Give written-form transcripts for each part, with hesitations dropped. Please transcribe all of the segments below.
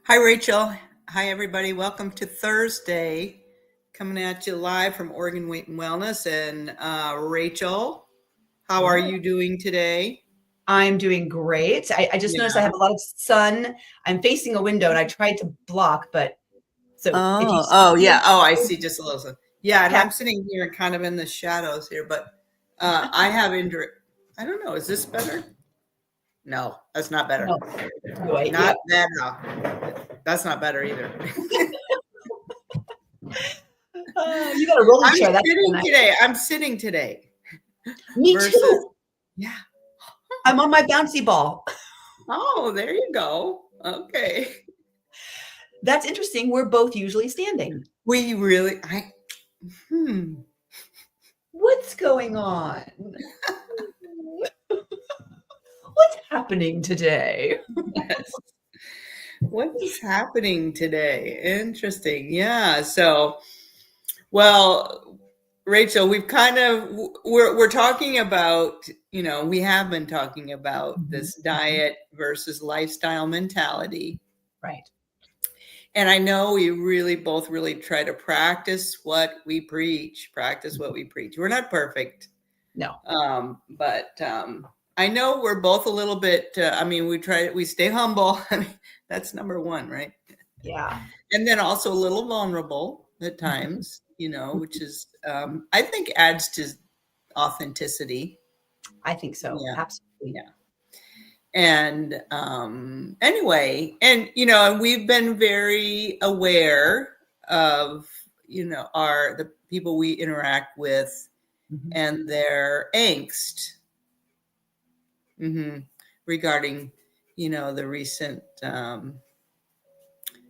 Hi, Rachel. Hi, everybody. Welcome to Thursday. Coming at you live from Oregon Weight and Wellness. And Rachel, how are Yeah, you doing today? I'm doing great. I just noticed I Yeah. have a lot of sun. I'm facing a window and I tried to block, but so if you Oh, see yeah. Oh, I any see just a little sun. Yeah, and cat, I'm sitting here kind of in the shadows here, but I have injury. I don't know. Is this better? No, that's not better. no, wait, Not yep. that. No, that's not better either. You got a rolling I'm chair. That's so sitting nice. today. I'm sitting today Me versus, too. yeah. I'm on my bouncy ball. Oh, there you go. Okay. That's interesting. We're both usually standing. We really, hmm. What's going on? What's happening today? Yes. What is happening today? Interesting. Yeah. So, well, Rachel, we've kind of we're talking about, we have been talking about Mhm, this mhm. diet versus lifestyle mentality. Right. And I know we really both really try to practice what we preach, practice what Mhm. we preach. We're not perfect. No. But I know we're both a little bit, we stay humble. I mean, that's number one, right? Yeah. And then also a little vulnerable at Mhm. times, which is, I think adds to authenticity. I think so. Yeah. Absolutely. Yeah. And anyway, and we've been very aware of, the people we interact with Mhm. and their angst. Hmm. Regarding, the recent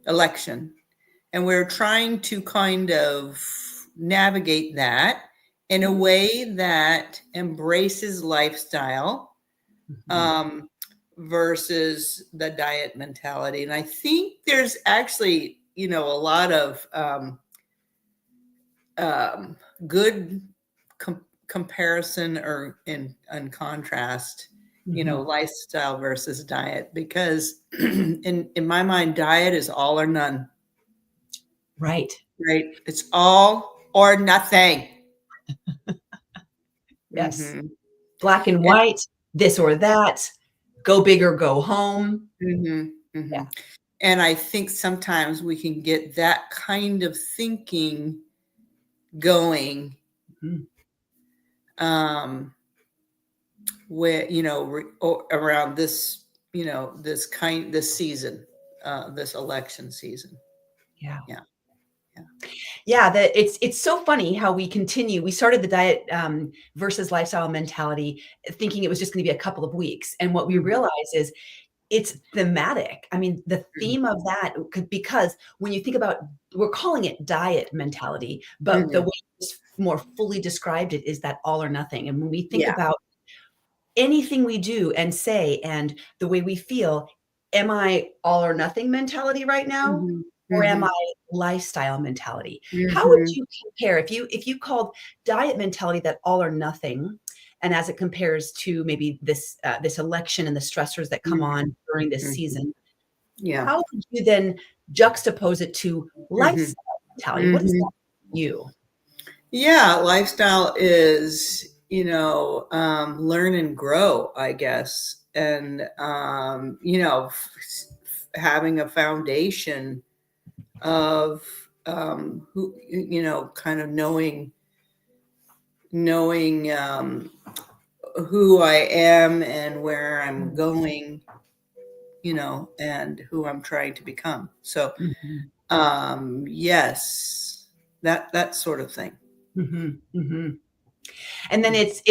election. And we're trying to kind of navigate that in a way that embraces lifestyle Mhm. um, versus the diet mentality. And I think there's actually, a lot of um, good comparison or in contrast, Mhm. lifestyle versus diet, because in my mind, diet is all or none, Right. right? It's all or nothing. Yes. Hmm. Black and And, white, this or that, go big or go home. hmm. Hmm. Yeah. And I think sometimes we can get that kind of thinking going, Mhm. um, where, around this, this season, this election season. Yeah. Yeah. Yeah. Yeah, that it's so funny how we continue. We started the diet versus lifestyle mentality thinking it was just going to be a couple of weeks. And what we Mhm. realize is it's thematic. I mean, the Mhm. theme of that because when you think about we're calling it diet mentality, but the Mhm. way it's more fully described it is that all or nothing. And when we think Yeah. about anything we do and say and the way we feel, am I all or nothing mentality right now? Mhm. Or am Mhm. I lifestyle mentality? How would Mhm. you compare if you called diet mentality that all or nothing, and as it compares to maybe this election and the stressors that come Mhm. on during this Mhm. season, Yeah. how would you then juxtapose it to Mhm. lifestyle mentality? What is that Mhm. for you? Yeah, lifestyle is, learn and grow, I guess. And, having a foundation of who, kind of knowing who I am and where I'm Mm, going, and who I'm trying to become. So, mhm, yes, that sort of thing. mhm, mhm. And then it's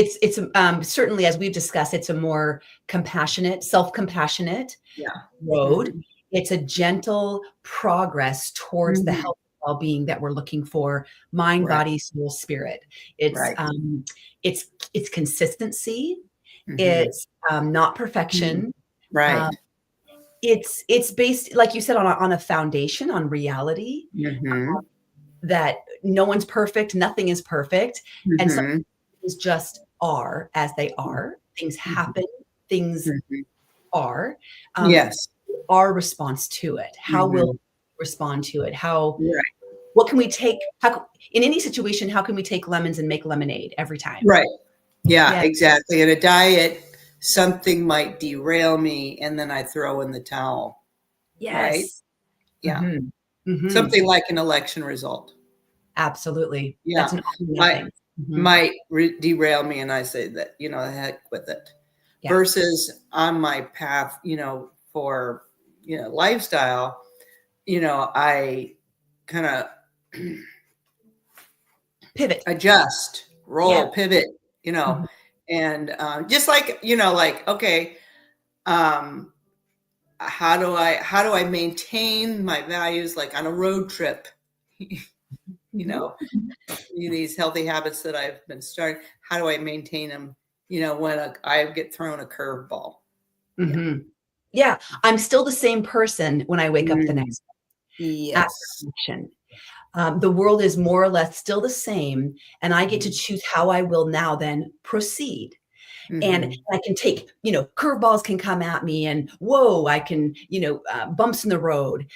certainly, as we've discussed, it's a more compassionate, self-compassionate Yeah. road. Hmm. It's a gentle progress towards the Hmm. health and well-being that we're looking for, mind, Right. body, soul, spirit. It's, Right. um, it's it's consistency. Hmm. It's, not perfection. Um, Right. it's based, like you said, on a foundation, on reality, Hmm. that no one's perfect, nothing is perfect, and some Hmm. things just are as they are. Things Hmm. happen, things Hmm. are. Um, Yes. our response to it? How will Mhm. we respond to it? How Right. what can we take? In any situation, how can we take lemons and make lemonade every time? Right. Yeah, Yeah. exactly. In a diet, something might derail me and then I throw in the towel, right? Yes. Yeah. Hmm. Hmm. Something like an election result. Absolutely. That's Yeah. an all or Might nothing. Hmm. might derail me and I say that, the heck with it. Yeah. Versus on my path, for, lifestyle, I kind of Pivot. adjust, Yeah. roll, pivot, Mhm. and just like, like, okay, um, how do I maintain my values like on a road trip? you Mhm. know, these healthy habits that I've been starting. How do I maintain them? When I get thrown a curveball. Yeah. Mhm. Yeah. I'm still the same person when I wake up the Mm, next yes. affirmation. The world is more or less still the same, and I get to Mhm. choose how I will now then proceed. And Mhm. I can take, curveballs can come at me and whoa, I can, bumps in the road.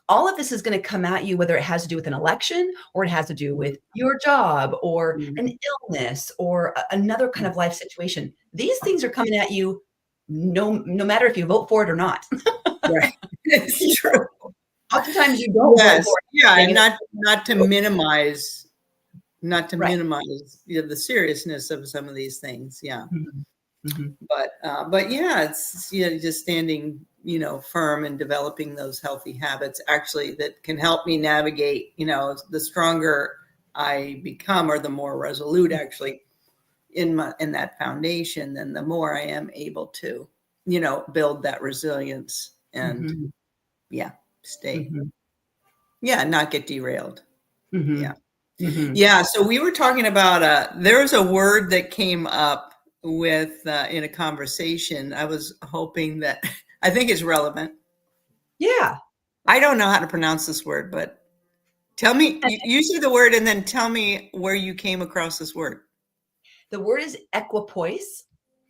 All of this is going to come at you, whether it has to do with an election or it has to do with your job or an Mhm. illness or another kind of life situation. These things are coming at you no matter if you vote for it or not. Right. It's You know, true. oftentimes you don't vote Yes. for Yeah, anything. and And not to minimize right. the seriousness of some of these things. Yeah. Mhm. Mhm. But yeah, it's just standing firm and developing those healthy habits actually that can help me navigate. The stronger I become, or the more resolute actually in that foundation, then the more I am able to build that resilience and Mhm. yeah, stay, Mhm. yeah, not get derailed. Yeah. Mhm. Mhm. Yeah, so we were talking about there was a word that came up with in a conversation. I was hoping that I think it's relevant. Yeah. I don't know how to pronounce this word, but tell me, you say the word and then tell me where you came across this word. The word is equipoise.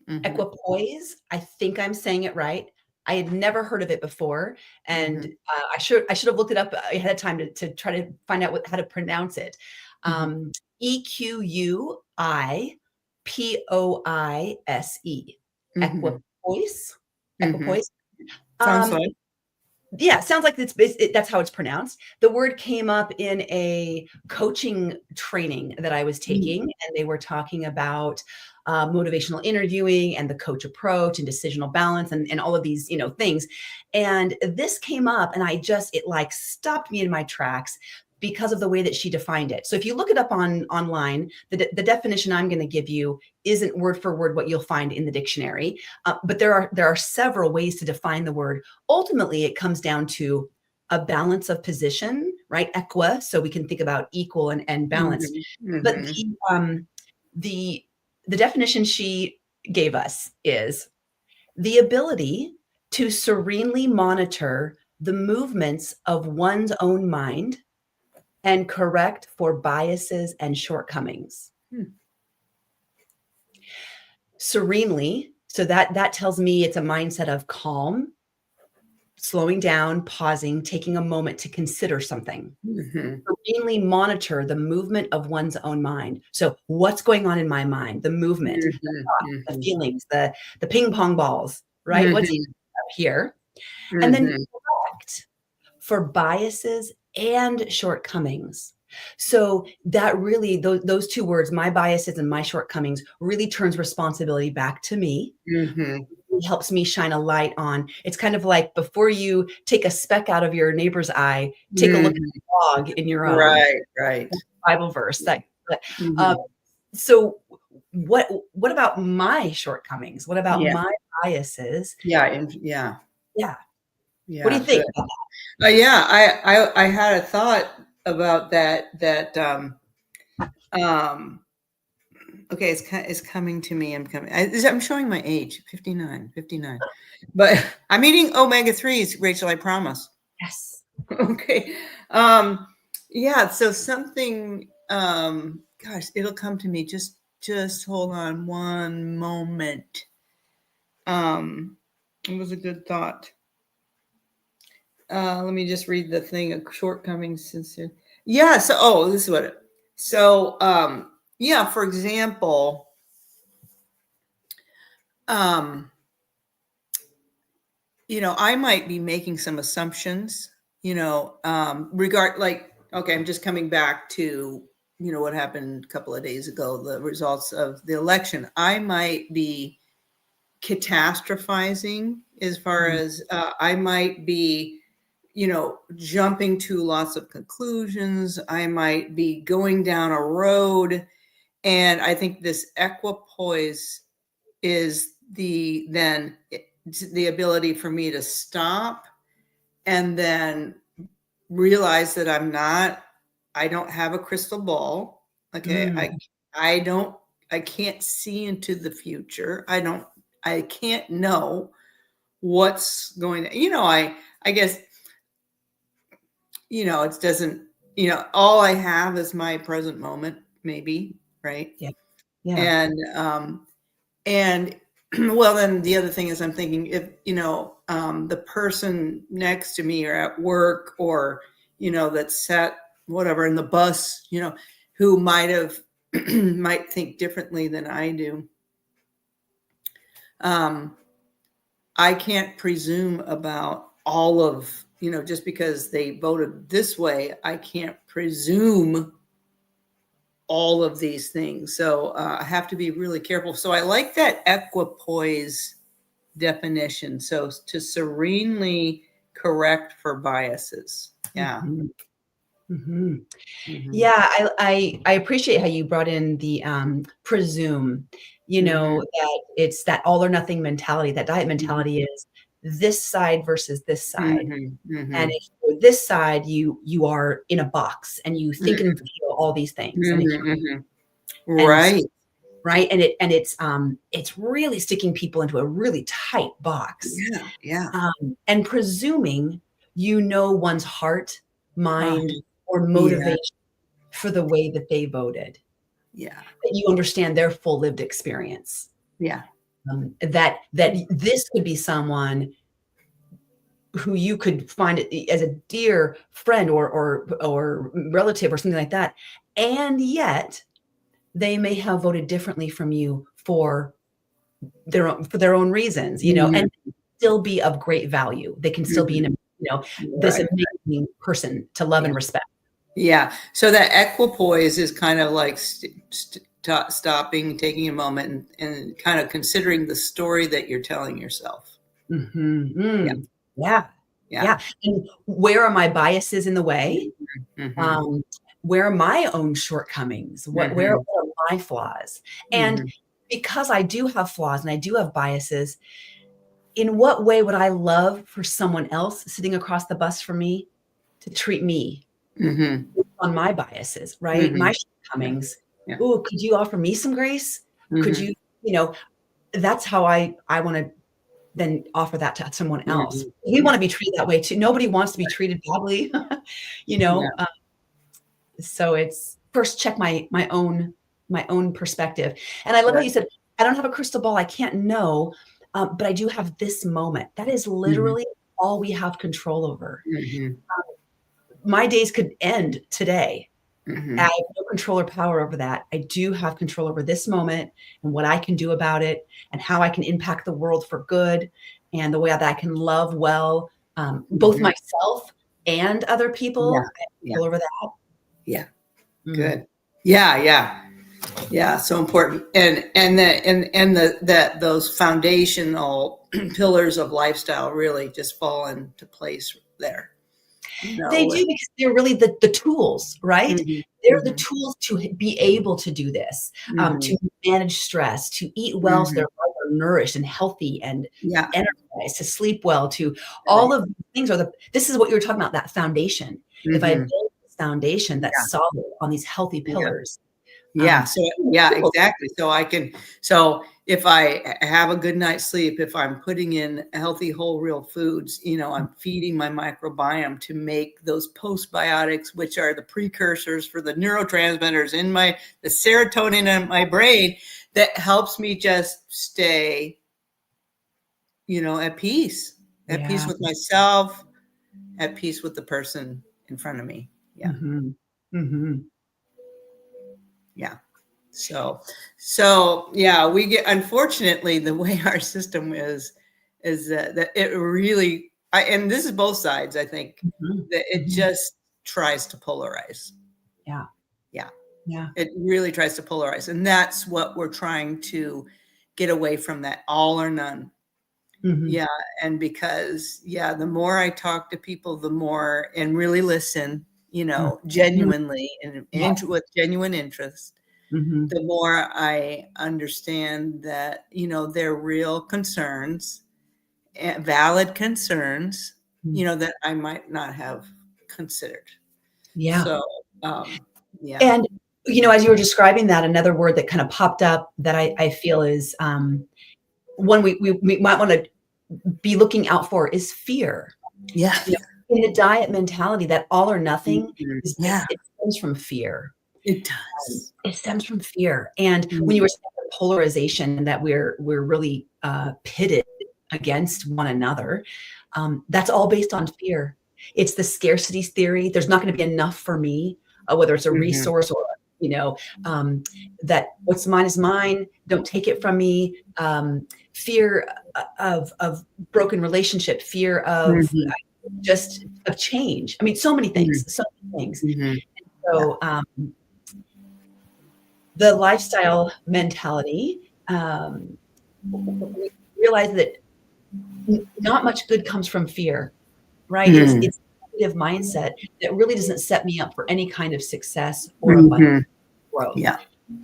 Hmm. Equipoise, I think I'm saying it right. I had never heard of it before, and, Hmm. I should have looked it up ahead of time to try to find out how to pronounce it. Hmm. Equipoise. Hmm. Equipoise? Hmm. Equipoise? Sounds Um, like. yeah, sounds like that's how it's pronounced. The word came up in a coaching training that I was taking, and they were talking about motivational interviewing and the coach approach and decisional balance and all of these things. And this came up, and it like stopped me in my tracks because of the way that she defined it. So if you look it up online, the definition I'm going to give you isn't word for word what you'll find in the dictionary, but there are several ways to define the word. Ultimately, it comes down to a balance of position, right? Equa, so we can think about equal and balanced. Hmm. But Hmm. the the definition she gave us is the ability to serenely monitor the movements of one's own mind and correct for biases and shortcomings. Serenely, so that tells me it's a mindset of calm, slowing down, pausing, taking a moment to consider something. Hmm. Serenely monitor the movement of one's own mind. So what's going on in my mind? The movement, the Hmm. feelings, the ping pong balls, right? What's Hmm. up here? And then Hmm. correct for biases and shortcomings. So that really, those two words, my biases and my shortcomings, really turns responsibility back to me. Hmm. It helps me shine a light on. It's kind of like before you take a speck out of your neighbor's eye, take a look at Hmm. the log in your own. Right, right. Bible verse. Um, Mhm. so what about my shortcomings? What about Yeah, my biases? yeah, and yeah, Yeah. What do you yeah, think good. about Yeah, I had a thought about that, um, okay, it's coming to me, I'm showing my age, 59, 59, but I'm eating omega-3s, Rachel, I promise. that? Yes. Okay, um, yeah, so something, gosh, it'll come to me, just hold on one moment. It was a good thought. let me just read the thing of shortcomings. Yeah. So, this is what it. So, yeah. For example, I might be making some assumptions. Okay, I'm just coming back to what happened a couple of days ago, the results of the election. I might be catastrophizing as far as I might be jumping to lots of conclusions. I might be going down a road. And I think this equipoise is the ability for me to stop and then realize that I don't have a crystal ball. Okay. I can't see into the future. I can't know what's going to, I guess, it doesn't, all I have is my present moment, maybe. Right. Yeah. Yeah. And well, then the other thing is I'm thinking if, the person next to me or at work or, that's sat whatever in the bus, who might think differently than I do. I can't presume about all of, just because they voted this way, I can't presume all of these things. So I have to be really careful. So I like that equipoise definition. So to serenely correct for biases. Yeah. Mm-hmm. Yeah, I appreciate how you brought in the presume, that it's that all or nothing mentality. That diet mentality is this side versus this side. And if you're this side, you are in a box and you think and feel all these things. Right. Right. And it's really sticking people into a really tight box. Yeah. And presuming one's heart, mind, or motivation for the way that they voted. Yeah. That you understand their full lived experience. Yeah. That this could be someone who you could find as a dear friend or relative or something like that. And yet they may have voted differently from you for their own reasons, and still be of great value. They can still be this amazing person to love and respect. Yeah. So that equipoise is kind of like stopping, taking a moment and kind of considering the story that you're telling yourself. Yeah. And where are my biases in the way? Where are my own shortcomings? Where are my flaws? And because I do have flaws and I do have biases, in what way would I love for someone else sitting across the bus from me to treat me on my biases, right? My shortcomings. Yeah. Oh, could you offer me some grace? Could you, that's how I want to then offer that to someone else. We want to be treated that way too. Nobody wants to be treated badly, so it's first check my own perspective. And I love how you said, I don't have a crystal ball. I can't know, but I do have this moment. That is literally all we have control over. My days could end today. I have no control or power over that. I do have control over this moment and what I can do about it and how I can impact the world for good and the way that I can love well, both myself and other people. I have control over that. Yeah. Good. Yeah. So important. And those foundational pillars of lifestyle really just fall into place there. They do, because they're really the tools, right? They're the tools to be able to do this, to manage stress, to eat well so they're nourished and healthy and energized, to sleep well, to all of these things this is what you were talking about, that foundation. If I build this foundation that's solid on these healthy pillars. Exactly. So if I have a good night's sleep, if I'm putting in healthy, whole, real foods, I'm feeding my microbiome to make those postbiotics, which are the precursors for the neurotransmitters in the serotonin in my brain that helps me just stay, at peace with myself, at peace with the person in front of me. Yeah. Mm-hmm. Mm-hmm. Yeah. So yeah, we get, unfortunately, the way our system is that it really, and this is both sides, I think, Mm-hmm. that it Mm-hmm. just tries to polarize. Yeah. Yeah. Yeah. It really tries to polarize. And that's what we're trying to get away from, that all or none. Mm-hmm. Yeah. And because, yeah, the more I talk to people, the more, and really listen, genuinely and Yeah. with genuine interest, Mm-hmm. the more I understand that, they're real concerns, valid concerns, that I might not have considered. Yeah. So, yeah. And, as you were describing that, another word that kind of popped up that I feel is one we might want to be looking out for is fear. Yeah. In the diet mentality, that all or nothing Yeah. it stems from fear. It does. It stems from fear. And when you were saying polarization, that we're really pitted against one another, that's all based on fear. It's the scarcity theory. There's not going to be enough for me, whether it's a resource or, that what's mine is mine. Don't take it from me. Fear of broken relationship, fear of just of change. I mean, so many things, so many things. So the lifestyle mentality, we realize that not much good comes from fear, right? It's a negative mindset that really doesn't set me up for any kind of success or abundant growth. Yeah.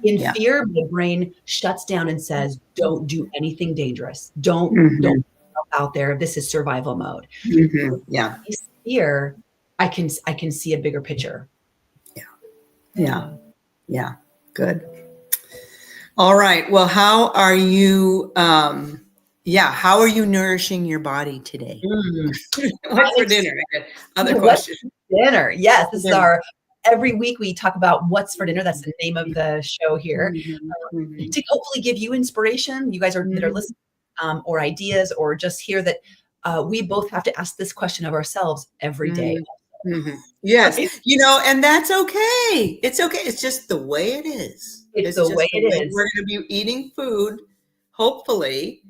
In fear, the brain shuts down and says, don't do anything dangerous. Don't put yourself out there. This is survival mode. Yeah. Fear, I can see a bigger picture. Yeah. Good. All right. Well, how are you? How are you nourishing your body today? What's for dinner? Other question. Dinner. Yes, this is our. Every week we talk about what's for dinner. That's the name of the show here. To hopefully give you inspiration, you guys that are listening, or ideas, or just hear that we both have to ask this question of ourselves every day. Yes. And that's okay. It's okay. It's just the way it is. It's the way it is. We're going to be eating food, hopefully,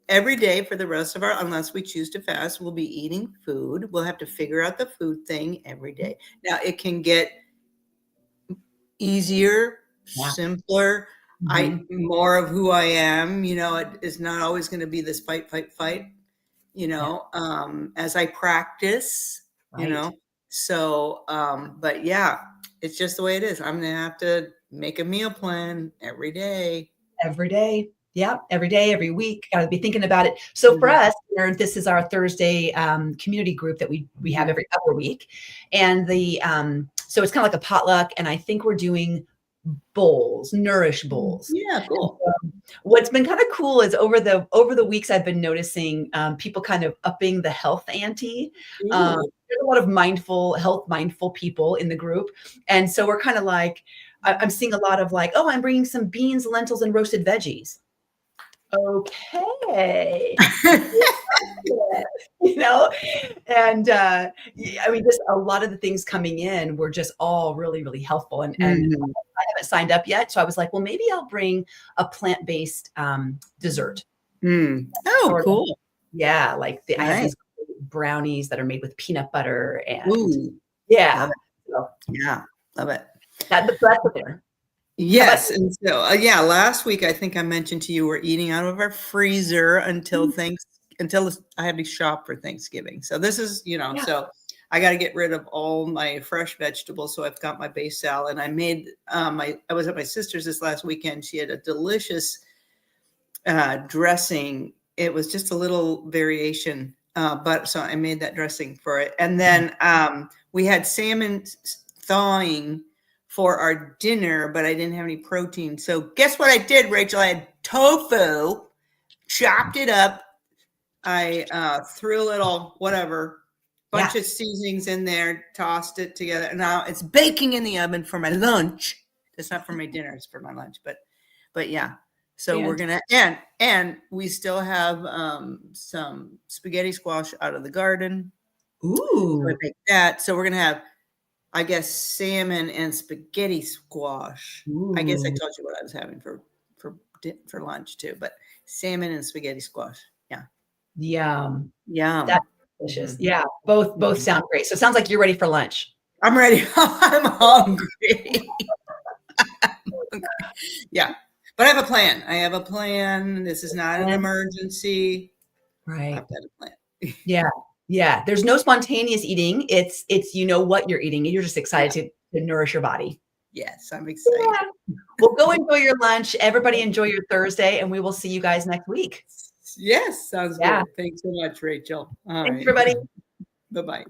every day for the rest of unless we choose to fast, we'll be eating food. We'll have to figure out the food thing every day. Now, it can get easier, simpler. More of who I am, it is not always going to be this fight, as I practice, So, but yeah, it's just the way it is. I'm going to have to make a meal plan every day. Every day. Yeah. Every day, every week. Got to be thinking about it. So for us, this is our Thursday community group that we have every other week. And so it's kind of like a potluck. And I think we're doing bowls, nourish bowls. Yeah, cool. What's been kind of cool is over the weeks I've been noticing people kind of upping the health ante. There's a lot of mindful people in the group. And so we're kind of like, I'm seeing a lot of like, oh, I'm bringing some beans, lentils, and roasted veggies. Okay. And I mean, just a lot of the things coming in were just all really, really helpful. And I haven't signed up yet. So I was like, well, maybe I'll bring a plant-based dessert. Oh, cool. Yeah. Like I have these brownies that are made with peanut butter and love it. That's the dinner. Yes. And so, last week, I think I mentioned to you, we're eating out of our freezer until I had to shop for Thanksgiving. So this is, so I got to get rid of all my fresh vegetables. So I've got my base salad. I made, I was at my sister's this last weekend. She had a delicious dressing. It was just a little variation, but so I made that dressing for it. And then we had salmon thawing for our dinner, but I didn't have any protein. So guess what I did, Rachel? I had tofu, chopped it up. I threw a little bunch of seasonings in there, tossed it together. And now it's baking in the oven for my lunch. It's not for my dinner, it's for my lunch. But yeah. So we're gonna and we still have some spaghetti squash out of the garden. So Ooh. I baked that. So we're gonna have, I guess, salmon and spaghetti squash. I guess I Ooh. told you what I was having for lunch too, but salmon and spaghetti squash. Yeah. Yum. Yum. That's delicious. Mhm. Yeah, both Mhm. sound great. So it sounds like you're ready for lunch. I'm ready. I'm hungry. Yeah. But I have a plan. I have a plan. This is not an And emergency. right. I've got a plan. Yeah. Yeah. There's no spontaneous eating. It's you know what you're eating, and you're just excited Yeah. to nourish your body. Yes, I'm excited. Yeah. Well, go enjoy your lunch. Everybody enjoy your Thursday, and we will see you guys next week. Yes, sounds Yeah. good. Thanks so much, Rachel. All Thanks, right. everybody. Bye-bye.